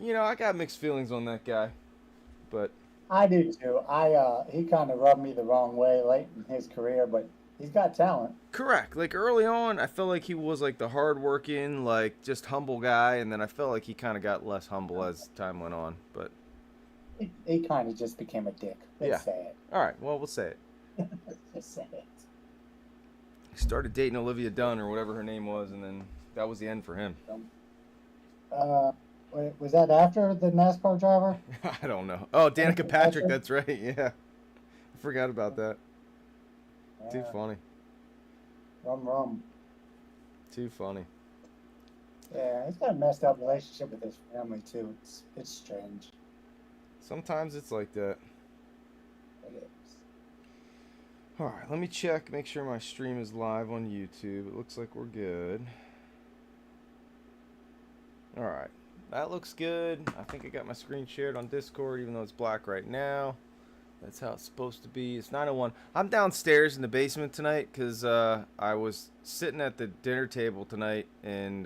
I got mixed feelings on that guy, but I do too. He kind of rubbed me the wrong way late in his career, but he's got talent. correct. Like early on, I felt like he was like the hardworking, like just humble guy, and then I felt like he kind of got less humble as time went on. But He kind of just became a dick. Let's yeah, say all right. Well, we'll say it. it. Let's just say it. He started dating Olivia Dunn or whatever her name was, and then that was the end for him. Um, was that after the NASCAR driver? I don't know. Oh, Danica Danica Patrick. Patrick? That's right. Yeah, I forgot about that. Too Yeah, funny. rum. Too funny. Yeah, he's got a messed up relationship with his family too. It's strange. Sometimes it's like that. It is. All right, let me check, make sure my stream is live on YouTube. It looks like we're good. All right, that looks good. I think I got my screen shared on Discord, even though it's black right now. That's how it's supposed to be. It's 9:01. I'm downstairs in the basement tonight because I was sitting at the dinner table tonight and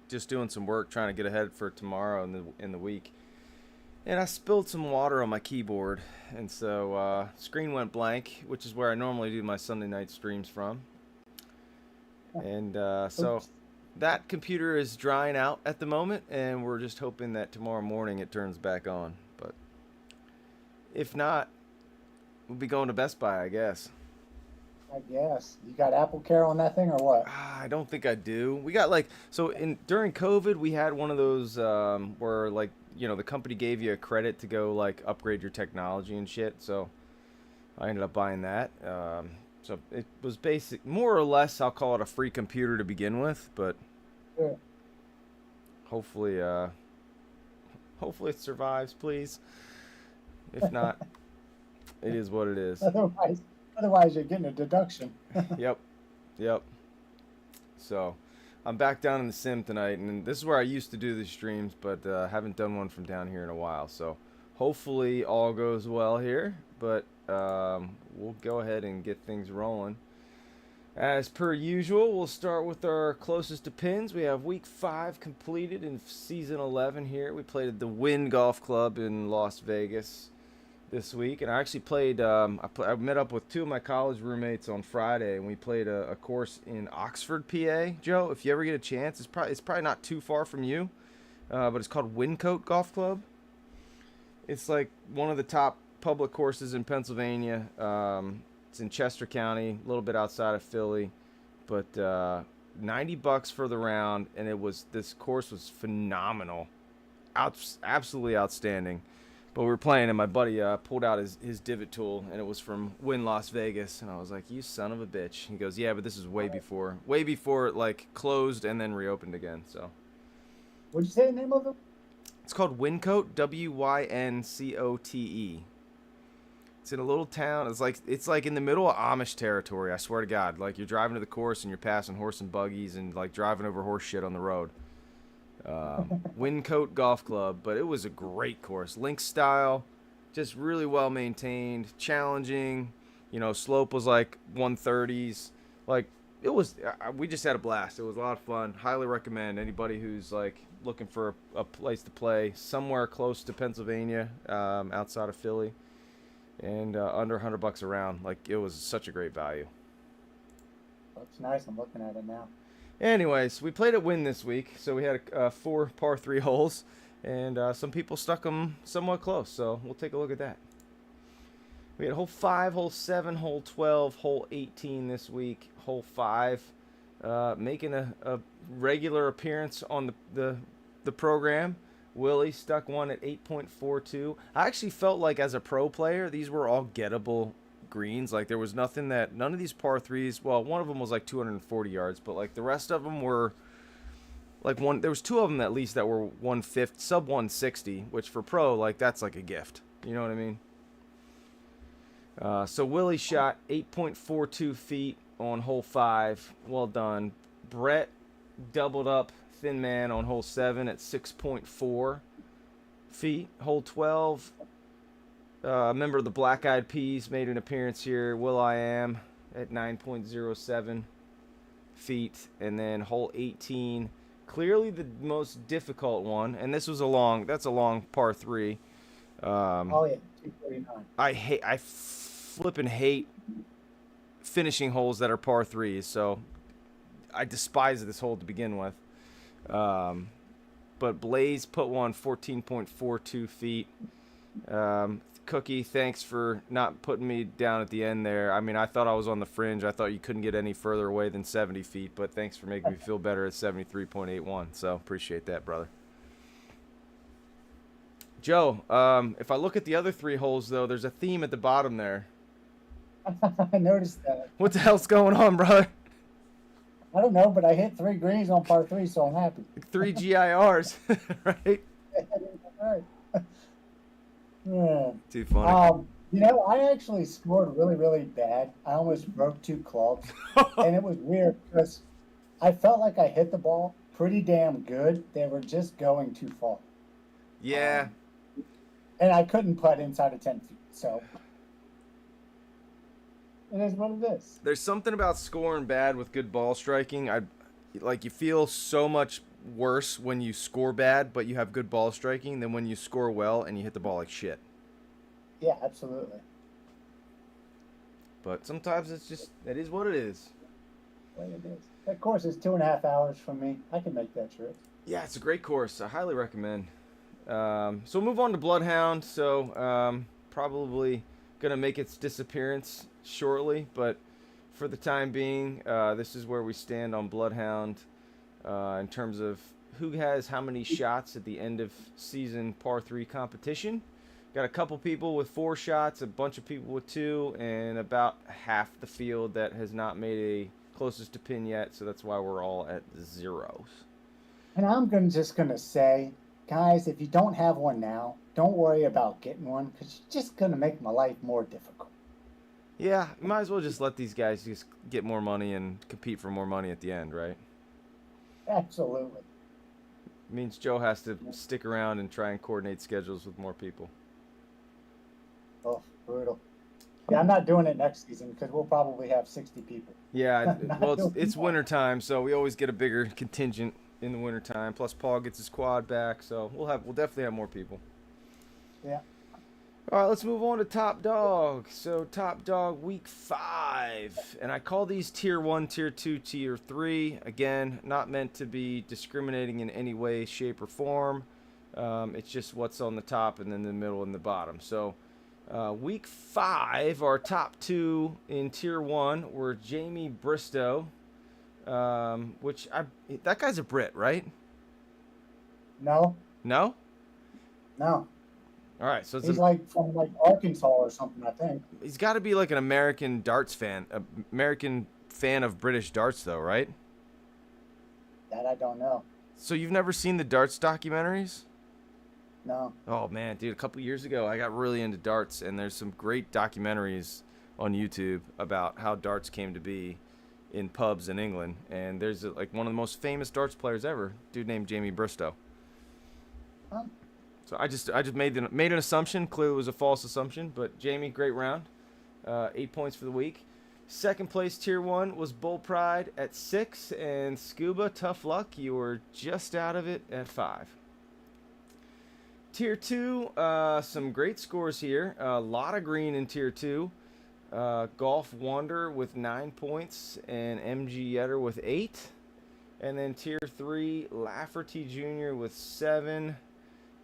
just doing some work, trying to get ahead for tomorrow in the week. And I spilled some water on my keyboard, and so screen went blank, which is where I normally do my Sunday night streams from. And so Oops. that computer is drying out at the moment, and we're just hoping that tomorrow morning it turns back on. But if not, we'll be going to Best Buy, I guess. I guess you got Apple Care on that thing or what? I don't think I do. We got like so in during COVID we had one of those where like the company gave you a credit to go like upgrade your technology and shit. So I ended up buying that. So it was basic, more or less. I'll call it a free computer to begin with, but Yeah. hopefully, hopefully it survives, please. If not, it is what it is. Otherwise, otherwise you're getting a deduction. Yep, yep. So I'm back down in the sim tonight, and this is where I used to do the streams, but haven't done one from down here in a while. So hopefully all goes well here, but we'll go ahead and get things rolling. As per usual, we'll start with our closest to pins. We have week 5 completed in season 11 here. We played at the Wynn Golf Club in Las Vegas this week, and I actually played. I met up with 2 of my college roommates on Friday, and we played a course in Oxford, PA. Joe, if you ever get a chance, it's probably not too far from you, but it's called Wyncote Golf Club. It's like one of the top public courses in Pennsylvania. It's in Chester County, a little bit outside of Philly, but $90 for the round, and this course was phenomenal, absolutely outstanding. But we were playing, and my buddy pulled out his divot tool, and it was from Wynn Las Vegas, and I was like, "You son of a bitch!" He goes, "Yeah, but this is way before it like closed and then reopened again." So What'd you say the name of it? it's called Wyncote, Wyncote. It's in a little town. It's like in the middle of Amish territory. I swear to God, like you're driving to the course and you're passing horse and buggies and like driving over horse shit on the road. Wyncote Golf Club, but it was a great course. Link style, just really well maintained, challenging. Slope was like 130s. Like it was, we just had a blast. It was a lot of fun. Highly recommend anybody who's like looking for a place to play somewhere close to Pennsylvania, outside of Philly, and under $100 a round. Like it was such a great value. Looks nice. I'm looking at it now. Anyways, we played at Wynn this week, so we had 4 par 3 holes, and some people stuck them somewhat close, so we'll take a look at that. We had hole 5, hole 7, hole 12, hole 18 this week. Hole 5 making a regular appearance on the program. Willie stuck one at 8.42. I actually felt like as a pro player, these were all gettable greens. Like there was none of these par 3s, well, one of them was like 240 yards, but like the rest of them were like there was 2 of them at least that were 150, sub 160, which for pro, like that's like a gift. You know what I mean? So Willie shot 8.42 feet on hole 5. Well done. Brett doubled up Thin Man on hole 7 at 6.4 feet. Hole 12, a member of the Black Eyed Peas made an appearance here. Will I Am at 9.07 feet. And then hole 18, clearly the most difficult one, and this was that's a long par 3. Oh yeah, 249. I flippin' hate finishing holes that are par 3s, so I despise this hole to begin with. But Blaze put one 14.42 feet. Cookie, thanks for not putting me down at the end there. I mean, I thought I was on the fringe. I thought you couldn't get any further away than 70 feet, but thanks for making me feel better at 73.81. So appreciate that, brother. Joe, if I look at the other 3 holes, though, there's a theme at the bottom there. I noticed that. What the hell's going on, brother? I don't know, but I hit 3 greens on par 3, so I'm happy. 3 GIRs, right? Right. Yeah. Too funny. You know, I actually scored really, really bad. I almost broke 2 clubs, and it was weird because I felt like I hit the ball pretty damn good. They were just going too far. Yeah. And I couldn't putt inside of 10 feet, so it is what it is. There's something about scoring bad with good ball striking. You feel so much worse when you score bad, but you have good ball striking than when you score well and you hit the ball like shit. Yeah, absolutely. But sometimes it is what it is. Well, it is. That course is 2.5 hours from me. I can make that trip. Yeah, it's a great course. I highly recommend. So we'll move on to Bloodhound. So probably gonna make its disappearance shortly, but for the time being, this is where we stand on Bloodhound in terms of who has how many shots at the end of season par 3 competition. Got a couple people with 4 shots, a bunch of people with 2, and about half the field that has not made a closest to pin yet. So that's why we're all at 0s. And I'm just gonna say, guys, if you don't have one now, don't worry about getting one because you're just gonna make my life more difficult. Yeah, you might as well just let these guys just get more money and compete for more money at the end, right? Absolutely. Means Joe has to stick around and try and coordinate schedules with more people. Oh, brutal. Yeah, I'm not doing it next season because we'll probably have 60 people. Yeah, well, it's winter time, so we always get a bigger contingent in the winter time. Plus, Paul gets his quad back, so we'll definitely have more people. Yeah. All right, let's move on to Top Dog. So Top Dog week 5, and I call these Tier 1, Tier 2, Tier 3. Again, not meant to be discriminating in any way, shape, or form. It's just what's on the top and then the middle and the bottom. So week 5, our top 2 in Tier 1 were Jamie Bristow, that guy's a Brit, right? No. No? No. All right, so he's like from like Arkansas or something, I think. He's got to be like an American darts fan, American fan of British darts, though, right? That I don't know. So you've never seen the darts documentaries? No. Oh man, dude, a couple years ago I got really into darts, and there's some great documentaries on YouTube about how darts came to be in pubs in England. And there's like one of the most famous darts players ever, dude named Jamie Bristow. Huh? So I just made an assumption. Clearly it was a false assumption, but Jamie, great round. 8 points for the week. Second place Tier 1 was Bull Pride at 6, and Scuba, tough luck, you were just out of it at 5. Tier 2, some great scores here. A lot of green in Tier 2. Golf Wander with 9 points, and MG Yetter with 8. And then Tier 3, Lafferty Jr. with 7.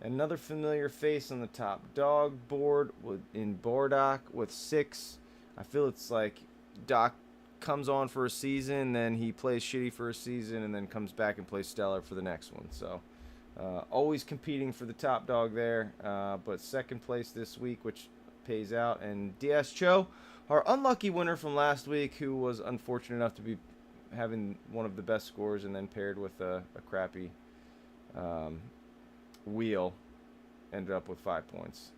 Another familiar face on the Top Dog board in Bordock with 6. I feel it's like Doc comes on for a season, then he plays shitty for a season, and then comes back and plays stellar for the next one. So always competing for the Top Dog there, but second place this week, which pays out. And DS Cho, our unlucky winner from last week, who was unfortunate enough to be having one of the best scores and then paired with a crappy wheel, ended up with 5 points.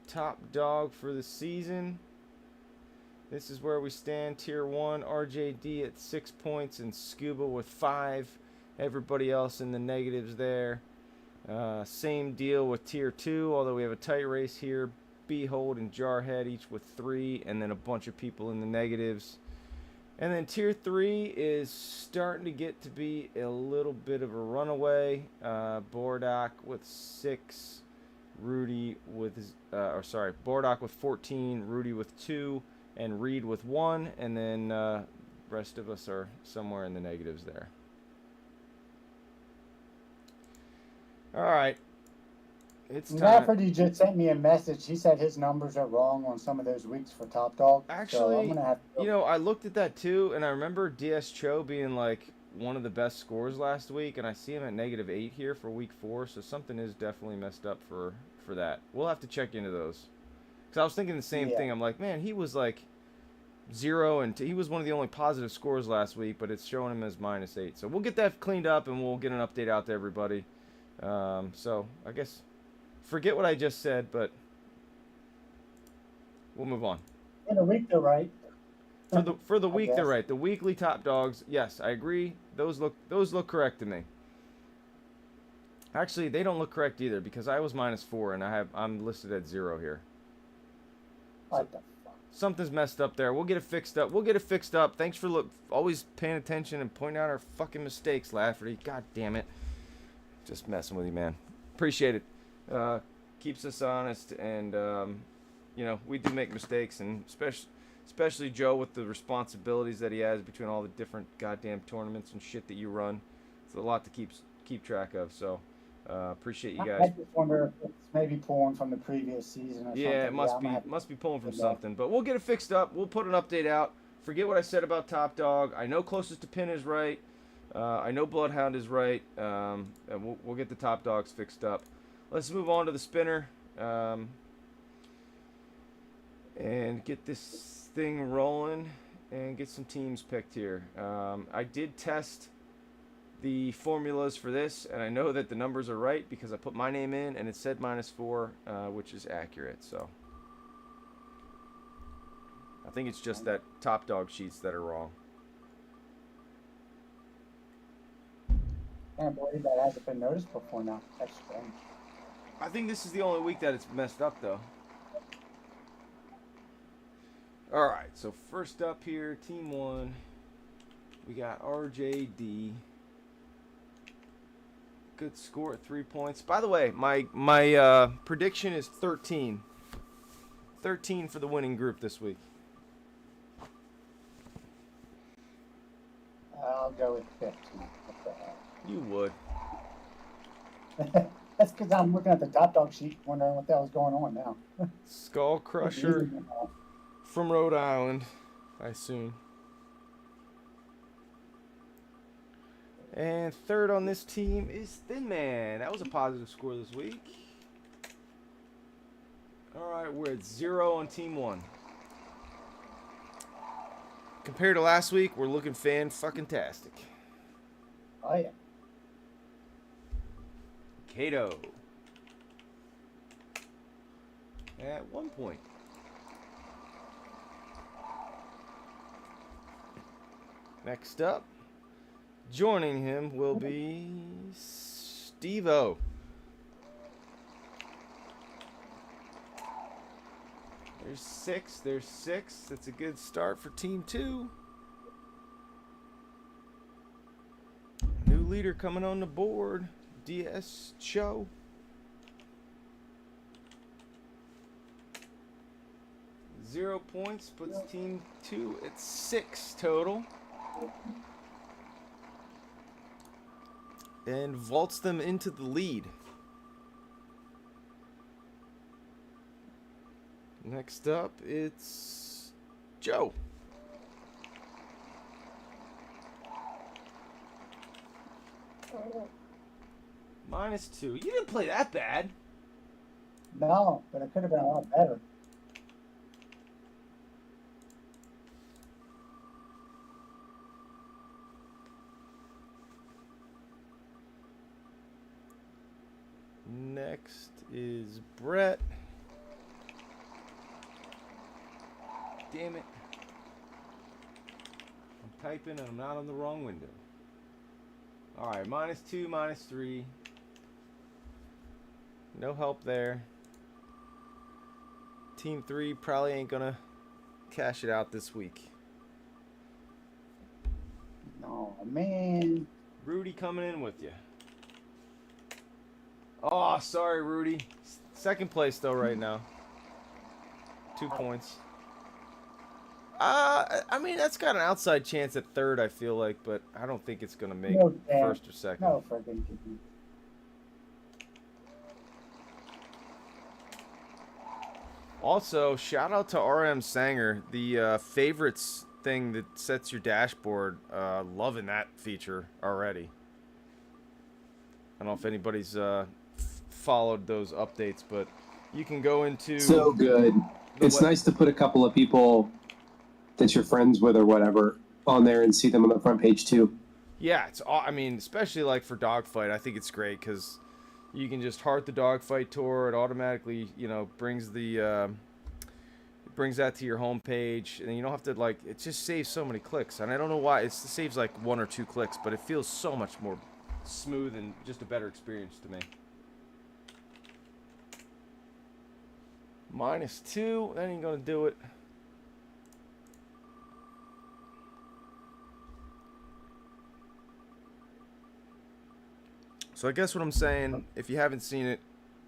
Top Dog for the season. This is where we stand. Tier 1, RJD at 6 points and Scuba with 5. Everybody else in the negatives there. Same deal with Tier 2, although we have a tight race here. Behold and Jarhead each with 3, and then a bunch of people in the negatives. And then tier 3 is starting to get to be a little bit of a runaway. Bordak with 6, Rudy with, Bordak with 14, Rudy with 2, and Reed with 1. And then rest of us are somewhere in the negatives there. All right. It's time. Rafferty just sent me a message. He said his numbers are wrong on some of those weeks for Top Dog. Actually, so I'm gonna have to you know, I looked at that too, and I remember DS Cho being like one of the best scores last week, and I see him at -8 here for week 4, so something is definitely messed up for that. We'll have to check into those. Because I was thinking the same thing. I'm like, man, he was like 0, and he was one of the only positive scores last week, but it's showing him as -8. So we'll get that cleaned up, and we'll get an update out to everybody. So I guess forget what I just said, but we'll move on. for the week they're right. For the week, they're guess. right. The weekly top dogs, yes, I agree. Those look correct to me. Actually, they don't look correct either because I was -4 and I'm listed at 0 here. What the fuck? Something's messed up there. We'll get it fixed up. Thanks for always paying attention and pointing out our fucking mistakes, Lafferty. God damn it. Just messing with you, man. Appreciate it. Keeps us honest, and you know, we do make mistakes, and especially Joe with the responsibilities that he has between all the different goddamn tournaments and shit that you run. It's a lot to keep track of. So appreciate you guys. I just wonder if it's maybe pulling from the previous season or something. Yeah, it must be pulling from something. But we'll get it fixed up. We'll put an update out. Forget what I said about Top Dog. I know closest to pin is right. I know Bloodhound is right. And we'll get the top dogs fixed up. Let's move on to the spinner. And get this thing rolling and get some teams picked here. I did test the formulas for this, and I know that the numbers are right because I put my name in and it said -4, which is accurate. So I think it's just that top dog sheets that are wrong. I can't believe that hasn't been noticed before now. That's strange. I think this is the only week that it's messed up, though. All right, so first up here, Team 1, we got RJD. Good score at 3 points. By the way, my prediction is 13. 13 for the winning group this week. I'll go with 15. What the hell? You would. That's because I'm looking at the top dog sheet, wondering what the hell's going on now. Skull Crusher from Rhode Island, I assume. And third on this team is Thin Man. That was a positive score this week. All right, we're at 0 on Team 1. Compared to last week, we're looking fan-fucking-tastic. Oh, yeah. Cato at 1 point. Next up, joining him will be Steve-O. There's 6. There's 6. That's a good start for Team 2. New leader coming on the board. DS Cho. Zero points puts Team 2 at 6 total. And vaults them into the lead. Next up, it's Joe. -2. You didn't play that bad. No, but it could have been a lot better. Next is Brett. Damn it. I'm typing and I'm not on the wrong window. Alright, -2, -3. No help there. Team 3 probably ain't gonna cash it out this week. man. Rudy coming in with you. Oh, sorry, Rudy. Second place, though, right now. 2 points. I mean, that's got an outside chance at third, I feel like, but I don't think it's going to make No damn. first or second. No freaking kidding. Also, shout out to RM Sanger, the favorites thing that sets your dashboard. Loving that feature already. I don't know if anybody's followed those updates, but you can go into... So good. It's nice to put a couple of people that you're friends with or whatever on there and see them on the front page too. Yeah, I mean, especially like for Dogfight, I think it's great because you can just heart the Dogfight tour. It automatically, you know, brings the brings that to your home page, and you don't have to, like, it just saves so many clicks. And I don't know why it saves like 1 or 2 clicks, but it feels so much more smooth and just a better experience to me. -2, that ain't gonna do it. So I guess what I'm saying, if you haven't seen it,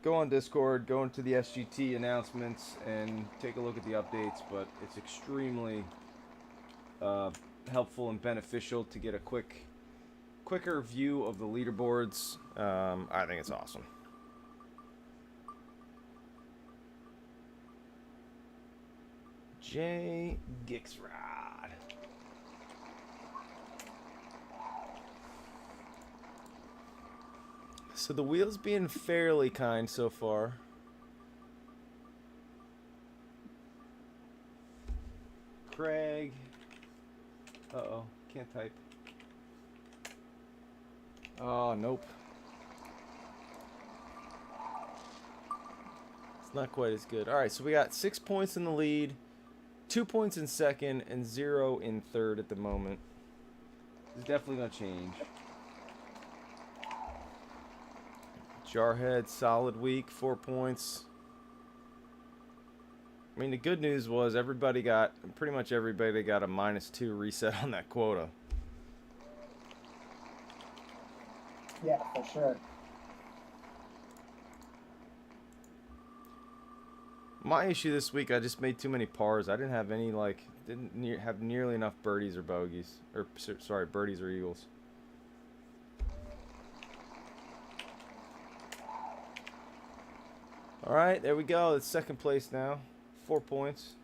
go on Discord, go into the SGT announcements, and take a look at the updates. But it's extremely helpful and beneficial to get a quicker view of the leaderboards. I think it's awesome. Jay Gixrod. So the wheel's being fairly kind so far. Craig. Uh-oh, can't type. Oh, nope. It's not quite as good. All right, so we got 6 points in the lead, 2 points in second, and 0 in third at the moment. It's definitely going to change. Jarhead, solid week, 4 points. I mean, the good news was pretty much everybody got a -2 reset on that quota. Yeah, for sure. My issue this week, I just made too many pars. I didn't have any, like, have nearly enough birdies or bogeys. Or, sorry, birdies or eagles. Alright, there we go. It's second place now. 4 points.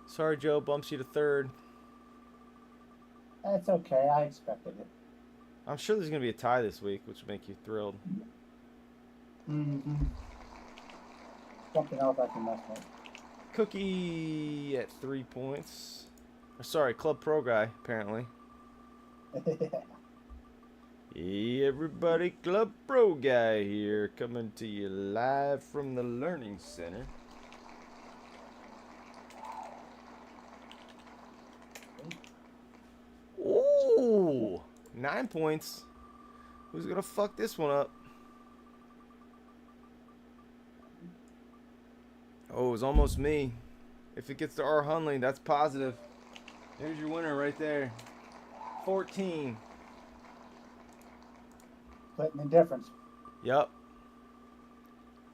Sorry, Joe, bumps you to third. That's okay. I expected it. I'm sure there's going to be a tie this week, which will make you thrilled. Mm-hmm. Something else I can mess with. Cookie at 3 points. Or, sorry, Club Pro guy, apparently. Hey, everybody, Club Pro guy here, coming to you live from the Learning Center. Ooh, 9 points. Who's gonna fuck this one up? Oh, it was almost me. If it gets to R. Hunley, that's positive. There's your winner right there. 14. Splitting the difference. Yep.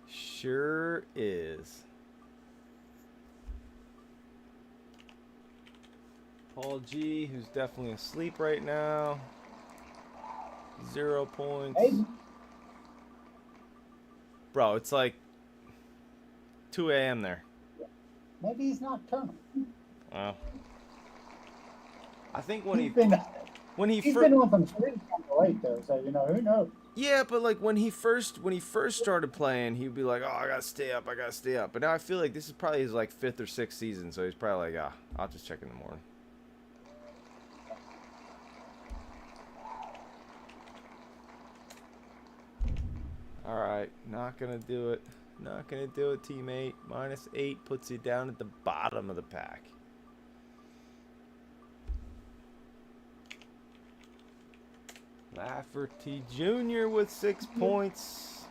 Sure is. Paul G, who's definitely asleep right now. 0 points. Hey. Bro, it's like 2 a.m. there. Maybe he's nocturnal. Well, I think when He's he been on some streams kind of late though, so you know who knows. Yeah, but like when he first started playing, he'd be like, "Oh, I gotta stay up, I gotta stay up." But now I feel like this is probably his like 5th or 6th season, so he's probably like, I'll just check in the morning." All right, not gonna do it. Not gonna do it, teammate. -8 puts you down at the bottom of the pack. Lafferty Jr. with 6 points.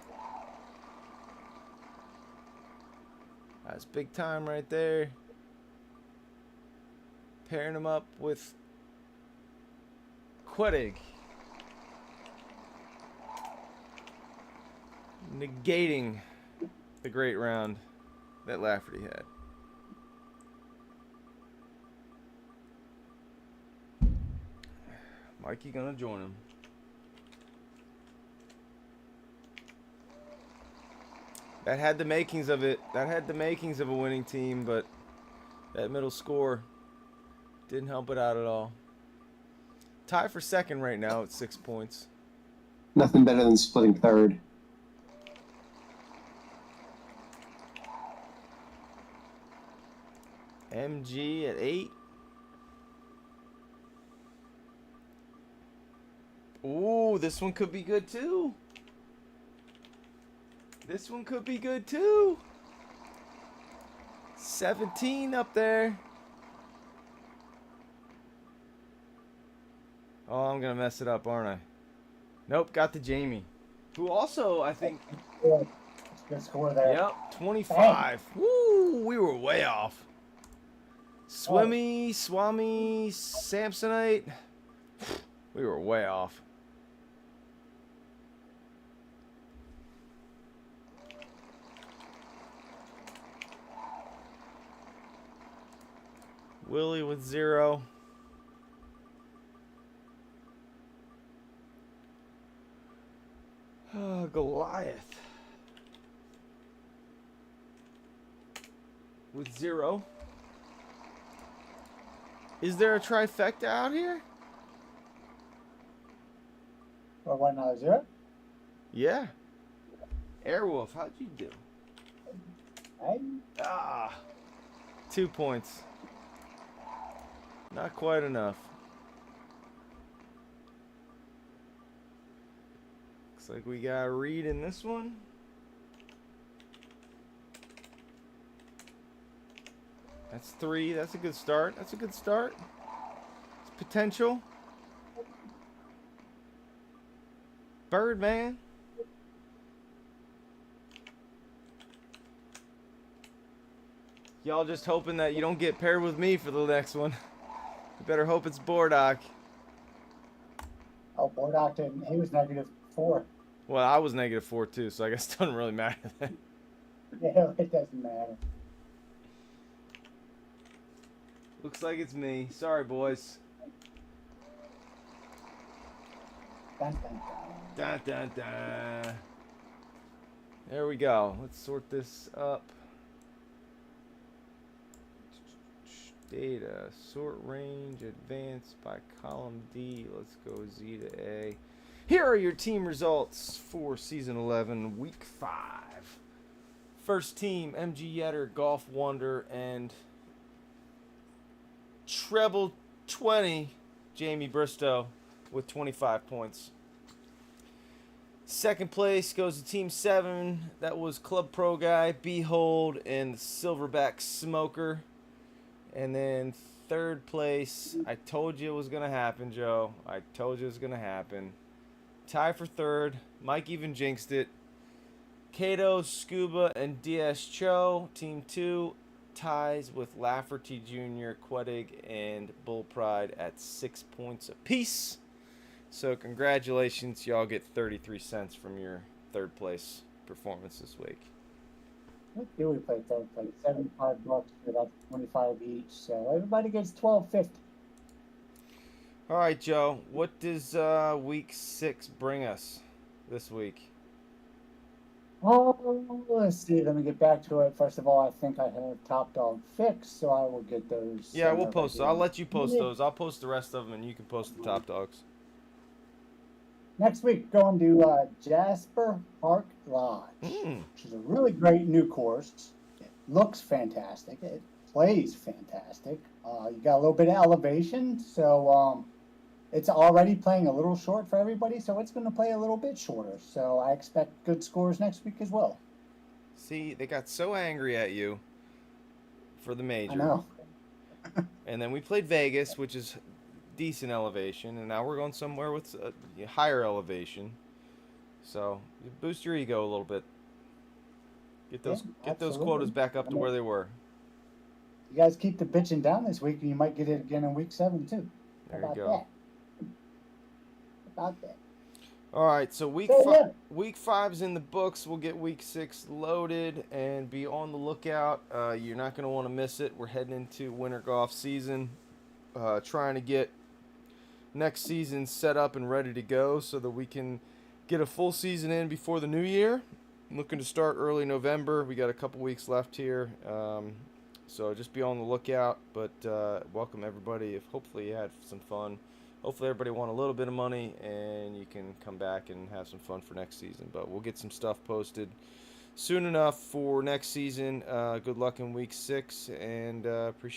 That's big time right there. Pairing him up with Quedig. Negating the great round that Lafferty had. Mikey gonna join him. That had the makings of it. That had the makings of a winning team, but that middle score didn't help it out at all. Tie for second right now at 6 points. Nothing better than splitting third. MG at 8. Ooh, this one could be good too. This one could be good too. 17 up there. Oh, I'm going to mess it up, aren't I? Nope, got the Jamie. Who also, I think... Good score there. Yep, 25. Woo, we were way off. Swami, Samsonite. We were way off. Willie with 0. Goliath with 0. Is there a trifecta out here? Or what now, 0? Yeah. Airwolf, how'd you do? Hey. 2 points. Not quite enough. Looks like we got Reed in this one. That's 3. That's a good start. That's a good start. It's potential. Birdman. Y'all just hoping that you don't get paired with me for the next one. You better hope it's Bordock. Oh, Bordock didn't. He was -4. Well, I was -4 too, so I guess it doesn't really matter then. Yeah, it doesn't matter. Looks like it's me. Sorry, boys. Dun, dun, dun. Dun, dun, dun. There we go. Let's sort this up. Data, sort range, advanced by column D. Let's go Z to A. Here are your team results for Season 11, Week 5. First team, MG Yetter, Golf Wonder, and Treble 20, Jamie Bristow, with 25 points. Second place goes to Team 7. That was Club Pro Guy, Behold, and the Silverback Smoker. And then third place, I told you it was going to happen, Joe. I told you it was going to happen. Tie for third. Mike even jinxed it. Kato, Scuba, and DS Cho. Team 2 ties with Lafferty Jr., Quedig, and Bull Pride at 6 points apiece. So congratulations. Y'all get 33 cents from your third place performance this week. What do we play third place? $75 for that, 25 each. So everybody gets $12.50. All right, Joe. What does week 6 bring us this week? Oh, let's see. Let me get back to it. First of all, I think I have Top Dog fixed, so I will get those. Yeah, we'll post. I'll let you post those. I'll post the rest of them, and you can post the top dogs. Next week, going to Jasper Park Lodge, which is a really great new course. It looks fantastic. It plays fantastic. You got a little bit of elevation, so it's already playing a little short for everybody, so it's going to play a little bit shorter. So I expect good scores next week as well. See, they got so angry at you for the major. I know. And then we played Vegas, which is decent elevation, and now we're going somewhere with a higher elevation. So you boost your ego a little bit. Get those quotas back up to where they were. You guys keep the bitching down this week, and you might get it again in week 7 too. There you go. about that. All right, so week 5's in the books. We'll get week 6 loaded and be on the lookout. You're not going to want to miss it. We're heading into winter golf season, trying to get next season set up and ready to go so that we can get a full season in before the new year. I'm looking to start early November. We got a couple weeks left here, so just be on the lookout. But welcome everybody. If hopefully you had some fun. Hopefully everybody won a little bit of money and you can come back and have some fun for next season. But we'll get some stuff posted soon enough for next season. Good luck in week 6 and appreciate